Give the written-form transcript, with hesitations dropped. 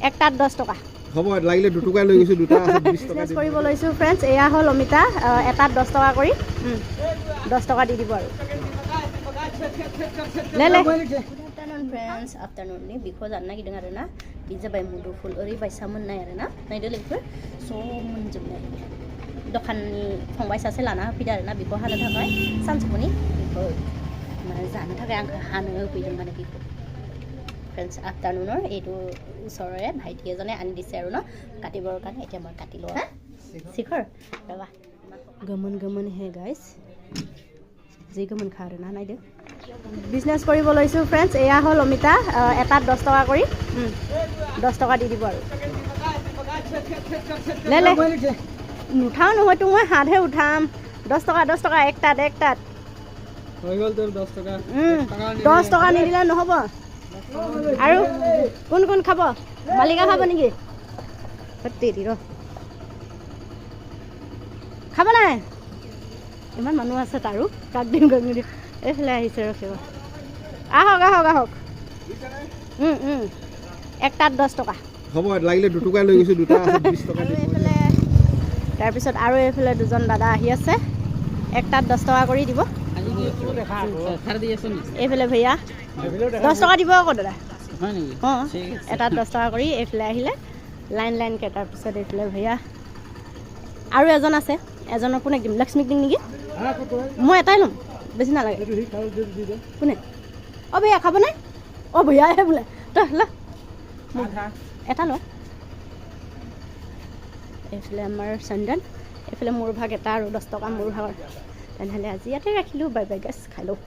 একটাত 10 টকা হ'ব লাগিলে দুটকা লৈ গৈছো দুটা আছে 20 টকা বিজনেছ কৰিব লৈছোঁ ফ্ৰেণ্ডছ এয়া হ'ল অমিতা এটাত 10 টকা কৰি 10 টকা দি দিব আৰু লেলে फ्रेंड्स आफ्टरनून नि बिखौ जानो नागिरदों आरो ना बि जाबाय मुदुफुल ओरैबायसा मोननाय आरो ना नायदो लोगोफोर स' मोनजोबनाय दखाननि फंबाय सासे लाना होफैदो आरो ना बिखौ हानो थाखाय सानजौफुनि बिखौ माने जानो थाखाय आंखौ हानो होफैदों माने बिखौ फ्रेंड्स आफ्टरनूনৰ এইটো ওচৰৰে ভাইটি এজনে আনি দিছে আৰু ন কাটিবৰ কাৰণে এতিয়া মই কাটি লওঁ শিখৰ ৰবা গমন গমন হে গাইছ যি গমন খা আৰু না নাইদে বিজনেছ কৰিব লৈছোঁ ফ্ৰেণ্ডছ এয়া হ'ল অমিতা এটাত 10 টকা কৰি 10 টকা দি দিব আৰু লেলে নুঠাও নহয় তো মই হাতহে উঠাম 10 টকা একটাত হৈ গ'ল তোৰ 10 টকা 10 টকা নিদিলে নহ'ব আৰু কোন কোন খাব মালিকা খাব নেকি তেৰি ৰ খাব নাই ইমান মানুহ আছে তাৰো কাক দিম গৈ নিদিম এইফালে আহিছে ৰখিব আহক একটাত 10 টকা হ'ব লাগিলে দুটকা লৈ গৈছো দুটা আছে 20 টকা দি এইফালে তাৰপিছত আৰু এইফালে দুজন দাদা আহি আছে একটাত 10 টকা কৰি দিব এইফালে ভैया 10 টকা দিব আকৌ দাদা অঁ এটাত 10 টকা কৰি এইফালে আহিলে লাইনকৈ তাৰপিছত এইফালে ভैया আৰু এজন আছে এজনৰ কোনে দিম লক্ষ্মীক দিম নেকি মই এটাই ল'ম বেছি নালাগে কোনে অঁ ভैया খাব নাই অঁ ভैয়াহে বোলে তই ল এটা ল এইফালে আমাৰ চন্দন এইফালে মোৰ ভাগ এটা আৰু 10 টকা মোৰ ভাগৰ তেনেহ'লে আজি ইয়াতে ৰাখিলোঁ বাই বাই গাইছ খাই লওঁ